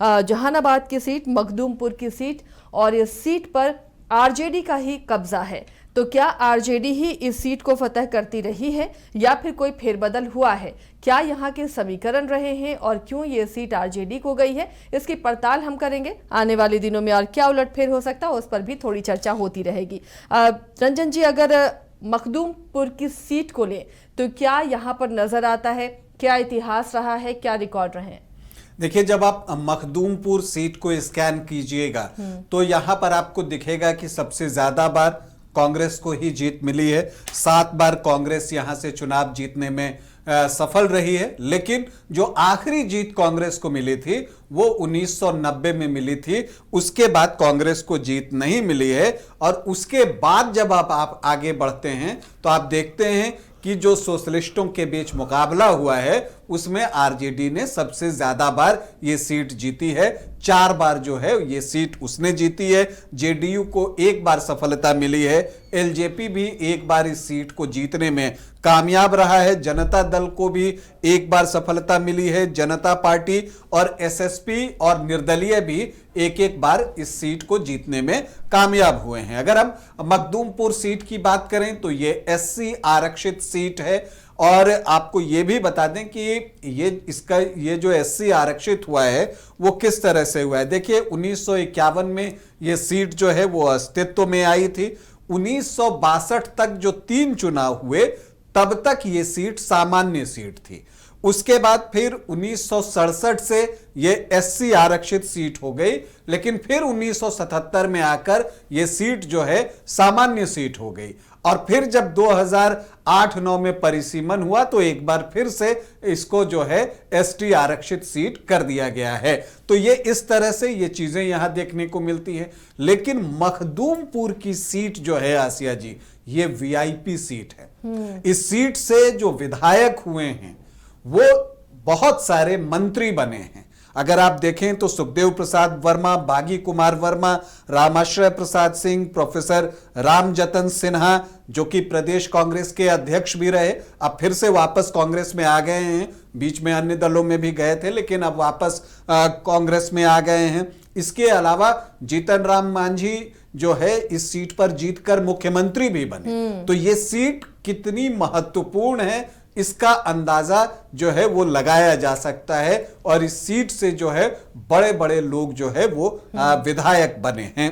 जहानाबाद की सीट, मखदूमपुर की सीट, और इस सीट पर आरजेडी का ही कब्जा है। तो क्या आरजेडी ही इस सीट को फतह करती रही है या फिर कोई फेरबदल हुआ है? क्या यहाँ के समीकरण रहे हैं और क्यों ये सीट आरजेडी को गई है, इसकी पड़ताल हम करेंगे आने वाले दिनों में। और क्या उलटफेर हो सकता है उस पर भी थोड़ी चर्चा होती रहेगी। रंजन जी, अगर मखदूमपुर की सीट को लें तो क्या यहाँ पर नजर आता है, क्या इतिहास रहा है, क्या रिकॉर्ड रहे हैं? देखिए, जब आप मखदूमपुर सीट को स्कैन कीजिएगा तो यहां पर आपको दिखेगा कि सबसे ज्यादा बार कांग्रेस को ही जीत मिली है। 7 बार कांग्रेस यहां से चुनाव जीतने में सफल रही है। लेकिन जो आखिरी जीत कांग्रेस को मिली थी वो 1990 में मिली थी। उसके बाद कांग्रेस को जीत नहीं मिली है। और उसके बाद जब आप आगे बढ़ते हैं तो आप देखते हैं कि जो सोशलिस्टों के बीच मुकाबला हुआ है उसमें आरजेडी ने सबसे ज्यादा बार ये सीट जीती है। 4 बार जो है ये सीट उसने जीती है। जेडीयू को 1 बार सफलता मिली है। एलजेपी भी 1 बार इस सीट को जीतने में कामयाब रहा है। जनता दल को भी 1 बार सफलता मिली है। जनता पार्टी और एसएसपी और निर्दलीय भी 1-1 बार इस सीट को जीतने में कामयाब हुए हैं। अगर हम मखदूमपुर सीट की बात करें तो ये एससी आरक्षित सीट है। और आपको ये भी बता दें कि ये जो एससी आरक्षित हुआ है वो किस तरह से हुआ है। देखिए, 1951 में ये सीट जो है वो अस्तित्व में आई थी। 1962 तक जो 3 चुनाव हुए तब तक ये सीट सामान्य सीट थी। उसके बाद फिर 1967 से ये एससी आरक्षित सीट हो गई। लेकिन फिर 1977 में आकर ये सीट जो है सामान्य सीट हो गई। और फिर जब 2008-9 में परिसीमन हुआ तो एक बार फिर से इसको जो है एसटी आरक्षित सीट कर दिया गया है। तो ये इस तरह से ये चीजें यहां देखने को मिलती है। लेकिन मखदूमपुर की सीट जो है आसिया जी, ये वीआईपी सीट है। इस सीट से जो विधायक हुए हैं वो बहुत सारे मंत्री बने हैं। अगर आप देखें तो सुखदेव प्रसाद वर्मा, बागी कुमार वर्मा, रामाश्रय प्रसाद सिंह, प्रोफेसर रामजतन सिन्हा जो कि प्रदेश कांग्रेस के अध्यक्ष भी रहे, अब फिर से वापस कांग्रेस में आ गए हैं। बीच में अन्य दलों में भी गए थे लेकिन अब वापस कांग्रेस में आ गए हैं। इसके अलावा जीतन राम मांझी जो है इस सीट पर जीतकर मुख्यमंत्री भी बने। तो ये सीट कितनी महत्वपूर्ण है इसका अंदाजा जो है वो लगाया जा सकता है। और इस सीट से जो है बड़े बड़े लोग जो है वो विधायक बने हैं।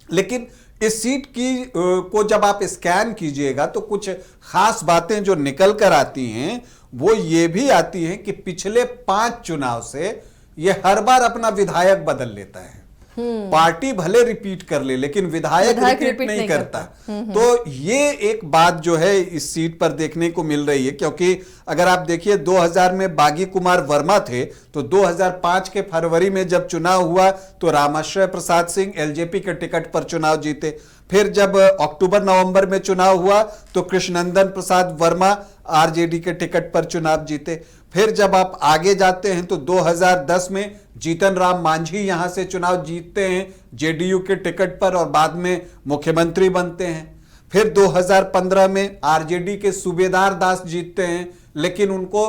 लेकिन इस सीट की को जब आप स्कैन कीजिएगा तो कुछ खास बातें जो निकल कर आती हैं वो ये भी आती हैं कि पिछले 5 चुनाव से ये हर बार अपना विधायक बदल लेता है। पार्टी भले रिपीट कर ले लेकिन विधायक रिपीट नहीं करता। तो ये एक बात जो है इस सीट पर देखने को मिल रही है। क्योंकि अगर आप देखिए 2000 में बागी कुमार वर्मा थे तो 2005 के फरवरी में जब चुनाव हुआ तो रामाश्रय प्रसाद सिंह एलजेपी के टिकट पर चुनाव जीते। फिर जब अक्टूबर-नवंबर में चुनाव हुआ तो कृष्णनंदन प्रसाद वर्मा आरजेडी के टिकट पर चुनाव जीते। फिर जब आप आगे जाते हैं तो 2010 में जीतन राम मांझी यहां से चुनाव जीतते हैं जेडीयू के टिकट पर और बाद में मुख्यमंत्री बनते हैं। फिर 2015 में आरजेडी के सूबेदार दास जीतते हैं लेकिन उनको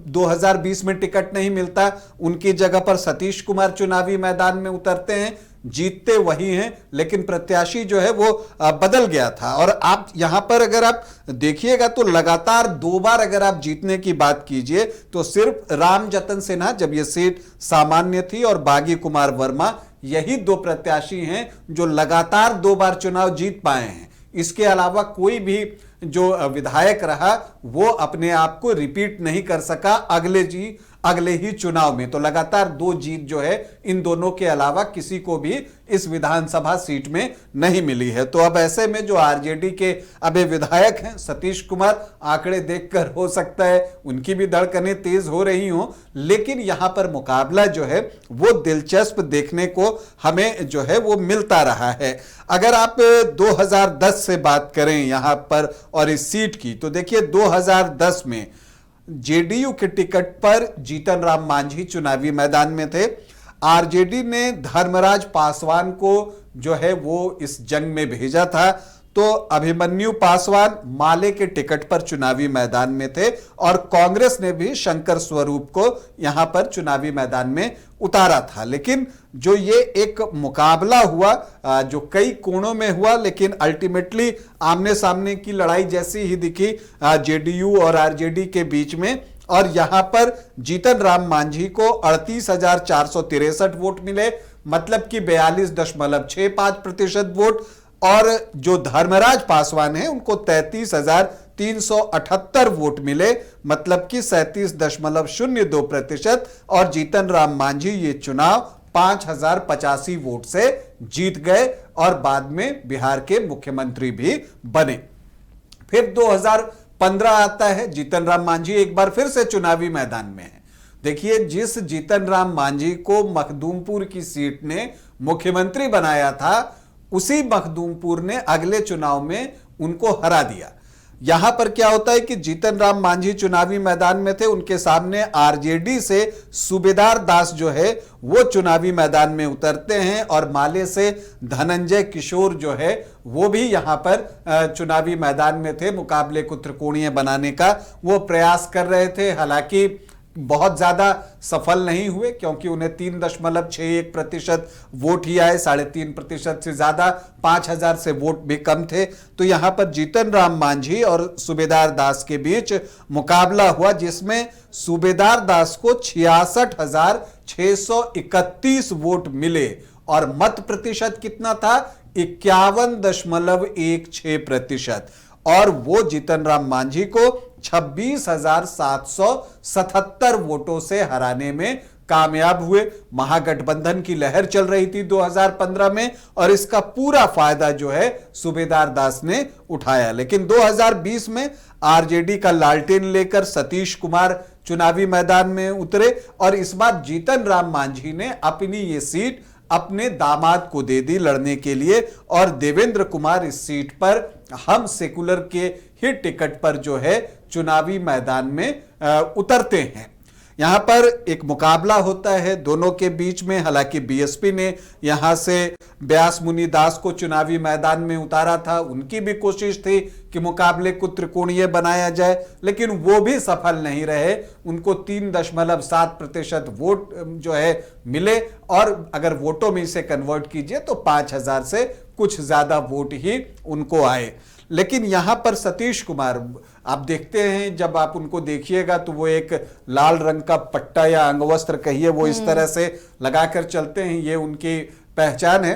2020 में टिकट नहीं मिलता। उनकी जगह पर सतीश कुमार चुनावी मैदान में उतरते हैं। जीतते वही हैं लेकिन प्रत्याशी जो है वो बदल गया था। और आप यहां पर अगर आप देखिएगा तो लगातार 2 बार अगर आप जीतने की बात कीजिए तो सिर्फ रामजतन सिन्हा जब ये सीट सामान्य थी और बागी कुमार वर्मा यही 2 प्रत्याशी हैं जो लगातार 2 बार चुनाव जीत पाए हैं। इसके अलावा कोई भी जो विधायक रहा वो अपने आप को रिपीट नहीं कर सका अगले ही चुनाव में। तो लगातार 2 जीत जो है इन दोनों के अलावा किसी को भी इस विधानसभा सीट में नहीं मिली है। तो अब ऐसे में जो आरजेडी के अभी विधायक हैं सतीश कुमार, आंकड़े देखकर हो सकता है उनकी भी धड़कनें तेज हो रही हों। लेकिन यहां पर मुकाबला जो है वो दिलचस्प देखने को हमें जो है वो मिलता रहा है। अगर आप 2010 से बात करें यहां पर और इस सीट की तो देखिए 2010 में जेडीयू के टिकट पर जीतन राम मांझी चुनावी मैदान में थे। आरजेडी ने धर्मराज पासवान को जो है वो इस जंग में भेजा था। तो तो अभिमन्यु पासवान माले के टिकट पर चुनावी मैदान में थे और कांग्रेस ने भी शंकर स्वरूप को यहां पर चुनावी मैदान में उतारा था। लेकिन जो ये एक मुकाबला हुआ जो कई कोणों में हुआ, लेकिन अल्टीमेटली आमने सामने की लड़ाई जैसी ही दिखी जेडीयू और आरजेडी के बीच में। और यहां पर जीतन राम मांझी को 38,463 वोट मिले, मतलब कि 42.65% वोट, और जो धर्मराज पासवान है उनको 33,378 वोट मिले, मतलब कि 37.02%। और जीतन राम मांझी ये चुनाव 5,085 वोट से जीत गए और बाद में बिहार के मुख्यमंत्री भी बने। फिर 2015 आता है, जीतन राम मांझी एक बार फिर से चुनावी मैदान में है। देखिए, जिस जीतन राम मांझी को मखदूमपुर की सीट ने मुख्यमंत्री बनाया था, उसी मखदूमपुर ने अगले चुनाव में उनको हरा दिया। यहां पर क्या होता है कि जीतन राम मांझी चुनावी मैदान में थे, उनके सामने आरजेडी से सूबेदार दास जो है वो चुनावी मैदान में उतरते हैं और माले से धनंजय किशोर जो है वो भी यहां पर चुनावी मैदान में थे। मुकाबले को त्रिकोणीय बनाने का वो प्रयास कर रहे थे, हालांकि बहुत ज्यादा सफल नहीं हुए क्योंकि उन्हें 3.61% वोट ही आए, 3.5% से ज्यादा, 5,000 से वोट भी कम थे। तो यहां पर जीतन राम मांझी और सूबेदार दास के बीच मुकाबला हुआ, जिसमें सूबेदार दास को 66,631 वोट मिले और मत प्रतिशत कितना था, 51.16%। और वो जीतन राम मांझी को 26,777 वोटों से हराने में कामयाब हुए। महागठबंधन की लहर चल रही थी 2015 में और इसका पूरा फायदा जो है सूबेदार दास ने उठाया। लेकिन 2020 में आरजेडी का लालटेन लेकर सतीश कुमार चुनावी मैदान में उतरे और इस बार जीतन राम मांझी ने अपनी ये सीट अपने दामाद को दे दी लड़ने के लिए और देवेंद्र कुमार इस सीट पर हम सेकुलर के ही टिकट पर जो है चुनावी मैदान में उतरते हैं। यहां पर एक मुकाबला होता है दोनों के बीच में। हालांकि बीएसपी ने यहां से व्यास मुनि दास को चुनावी मैदान में उतारा था, उनकी भी कोशिश थी कि मुकाबले को त्रिकोणीय बनाया जाए, लेकिन वो भी सफल नहीं रहे। उनको 3.7% वोट जो है मिले और अगर वोटों में इसे कन्वर्ट कीजिए तो 5,000 से कुछ ज्यादा वोट ही उनको आए। लेकिन यहां पर सतीश कुमार, आप देखते हैं जब आप उनको देखिएगा तो वो एक लाल रंग का पट्टा या अंगवस्त्र कहिए वो इस तरह से लगाकर चलते हैं, ये उनकी पहचान है।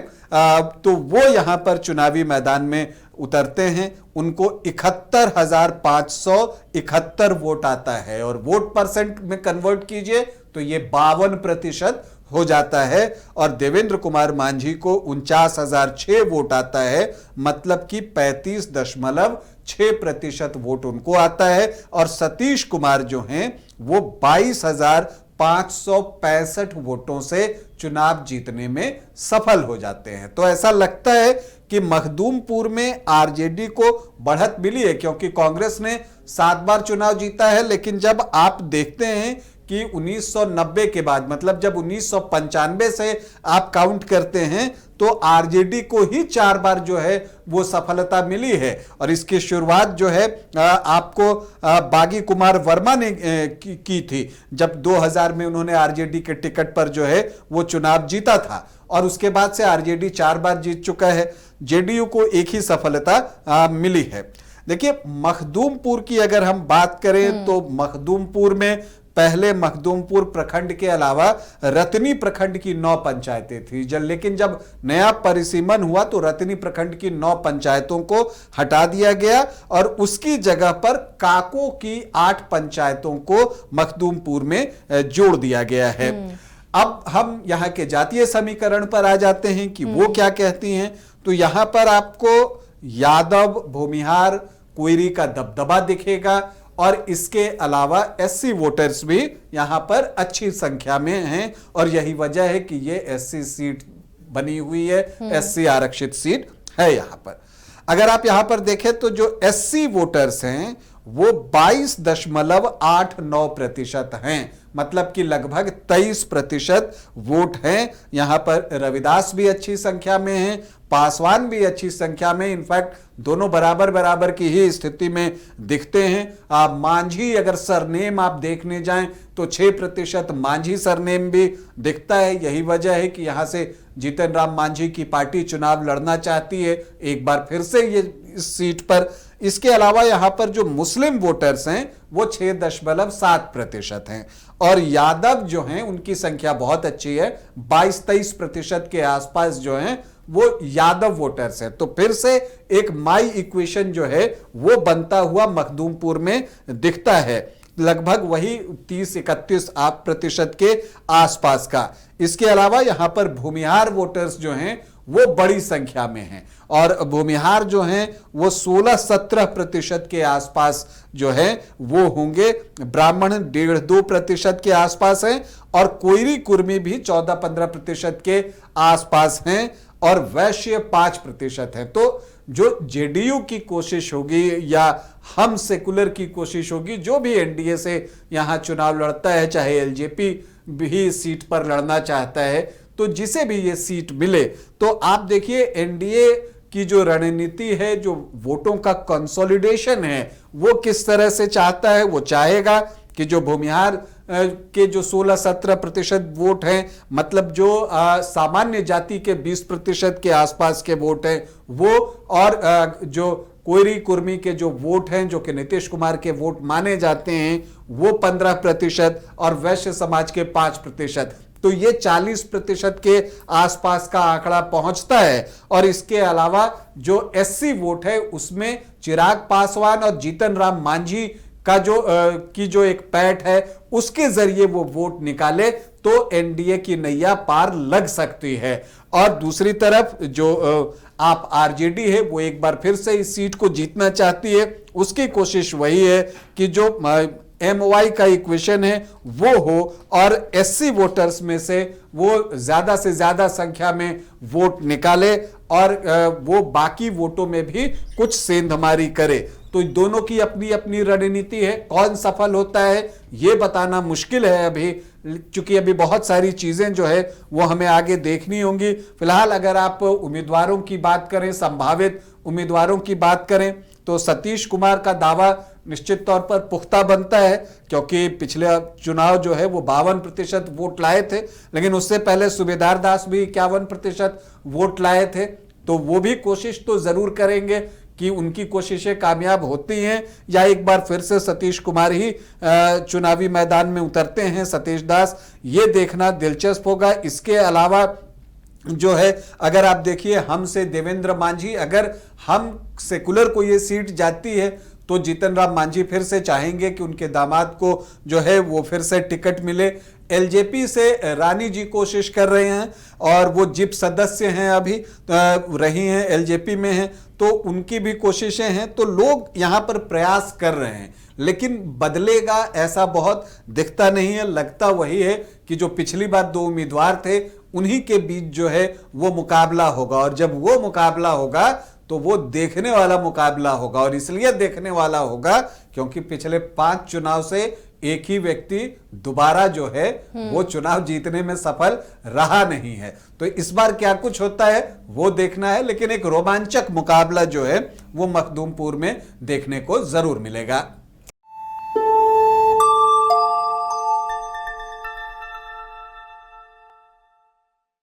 तो वो यहां पर चुनावी मैदान में उतरते हैं, उनको 71,571 वोट आता है और वोट परसेंट में कन्वर्ट कीजिए तो ये 52% हो जाता है और देवेंद्र कुमार मांझी को 49,006 वोट आता है, मतलब कि 35.6% वोट उनको आता है और सतीश कुमार जो हैं वो 22,565 वोटों से चुनाव जीतने में सफल हो जाते हैं। तो ऐसा लगता है कि मखदूमपुर में आरजेडी को बढ़त मिली है क्योंकि कांग्रेस ने 7 बार चुनाव जीता है, लेकिन जब आप देखते हैं कि 1990 के बाद, मतलब जब 1995 से आप काउंट करते हैं तो आरजेडी को ही 4 बार जो है वो सफलता मिली है। और इसकी शुरुआत जो है आपको बागी कुमार वर्मा ने की थी, जब 2000 में उन्होंने आरजेडी के टिकट पर जो है वो चुनाव जीता था और उसके बाद से आरजेडी 4 बार जीत चुका है। जेडीयू को एक ही सफलता मिली है। देखिए, मखदूमपुर की अगर हम बात करें तो मखदूमपुर में पहले मखदूमपुर प्रखंड के अलावा रतनी प्रखंड की 9 पंचायतें थी, लेकिन जब नया परिसीमन हुआ तो रतनी प्रखंड की 9 पंचायतों को हटा दिया गया और उसकी जगह पर काको की 8 पंचायतों को मखदूमपुर में जोड़ दिया गया है। अब हम यहाँ के जातीय समीकरण पर आ जाते हैं कि वो क्या कहती हैं। तो यहां पर आपको यादव, भूमिहार, कोयरी का दबदबा दिखेगा और इसके अलावा एससी वोटर्स भी यहां पर अच्छी संख्या में हैं और यही वजह है कि ये एससी सीट बनी हुई है, एससी आरक्षित सीट है यहां पर। अगर आप यहां पर देखें तो जो एससी वोटर्स हैं वो 22.89% हैं, मतलब कि लगभग 23% वोट हैं। यहां पर रविदास भी अच्छी संख्या में हैं, पासवान भी अच्छी संख्या में, इनफैक्ट दोनों बराबर बराबर की ही स्थिति में दिखते हैं। मांझी अगर सरनेम आप देखने जाएं तो 6% मांझी सरनेम भी दिखता है। यही वजह है कि यहां से जीतन राम मांझी की पार्टी चुनाव लड़ना चाहती है एक बार फिर से ये इस सीट पर। इसके अलावा यहां पर जो मुस्लिम वोटर्स हैं वो 6.7% हैं और यादव जो हैं उनकी संख्या बहुत अच्छी है, 22-23% के आसपास जो हैं वो यादव वोटर्स हैं। तो फिर से एक माई इक्वेशन जो है वो बनता हुआ मखदूमपुर में दिखता है, लगभग वही 30-31% के आसपास का। इसके अलावा यहां पर भूमिहार वोटर्स जो हैं वो बड़ी संख्या में हैं और भूमिहार जो हैं वो 16-17% के आसपास जो है वो होंगे। ब्राह्मण 1.5-2% के आसपास हैं और कोयरी कुर्मी भी 14-15% के आसपास हैं और वैश्य 5% है। तो जो जेडीयू की कोशिश होगी या हम सेकुलर की कोशिश होगी, जो भी एनडीए से यहां चुनाव लड़ता है, चाहे एलजेपी भी सीट पर लड़ना चाहता है, तो जिसे भी ये सीट मिले, तो आप देखिए एनडीए की जो रणनीति है, जो वोटों का कंसोलिडेशन है, वो किस तरह से चाहता है। वो चाहेगा कि जो भूमिहार के जो 16-17% वोट हैं, मतलब जो सामान्य जाति के 20% के आसपास के वोट हैं वो, और जो कोयरी कुर्मी के जो वोट हैं जो कि नीतीश कुमार के वोट माने जाते हैं वो 15% और वैश्य समाज के 5%, तो ये 40% के आसपास का आंकड़ा पहुंचता है। और इसके अलावा जो एससी वोट है उसमें चिराग पासवान और जीतन राम मांझी का जो एक पैठ है उसके जरिए वो वोट निकाले तो एनडीए की नैया पार लग सकती है। और दूसरी तरफ जो आप आरजेडी है वो एक बार फिर से इस सीट को जीतना चाहती है, उसकी कोशिश वही है कि जो एमवाई का इक्वेशन है वो हो और एससी वोटर्स में से वो ज्यादा से ज्यादा संख्या में वोट निकाले और वो बाकी वोटों में भी कुछ सेंधमारी करे। तो दोनों की अपनी अपनी रणनीति है, कौन सफल होता है ये बताना मुश्किल है अभी, क्योंकि अभी बहुत सारी चीजें जो है वो हमें आगे देखनी होंगी। फिलहाल अगर आप उम्मीदवारों की बात करें, संभावित उम्मीदवारों की बात करें, तो सतीश कुमार का दावा निश्चित तौर पर पुख्ता बनता है, क्योंकि पिछले चुनाव जो है वो 52% वोट लाए थे, लेकिन उससे पहले सूबेदार दास भी 51% वोट लाए थे। तो वो भी कोशिश तो जरूर करेंगे कि उनकी कोशिशें कामयाब होती हैं या एक बार फिर से सतीश कुमार ही चुनावी मैदान में उतरते हैं, सतीश दास, ये देखना दिलचस्प होगा। इसके अलावा जो है अगर आप देखिए हम से देवेंद्र मांझी, अगर हम सेकुलर को ये सीट जाती है तो जीतन राम मांझी फिर से चाहेंगे कि उनके दामाद को जो है वो फिर से टिकट मिले। एलजेपी से रानी जी कोशिश कर रहे हैं और वो जिप सदस्य हैं, अभी रही हैं, एलजेपी में हैं, तो उनकी भी कोशिशें हैं। तो लोग यहां पर प्रयास कर रहे हैं, लेकिन बदलेगा ऐसा बहुत दिखता नहीं है। लगता वही है कि जो पिछली बार 2 उम्मीदवार थे उन्हीं के बीच जो है वो मुकाबला होगा, और जब वो मुकाबला होगा तो वो देखने वाला मुकाबला होगा। और इसलिए देखने वाला होगा क्योंकि पिछले 5 चुनाव से एक ही व्यक्ति दोबारा जो है वो चुनाव जीतने में सफल रहा नहीं है। तो इस बार क्या कुछ होता है वो देखना है, लेकिन एक रोमांचक मुकाबला जो है वो मखदूमपुर में देखने को जरूर मिलेगा।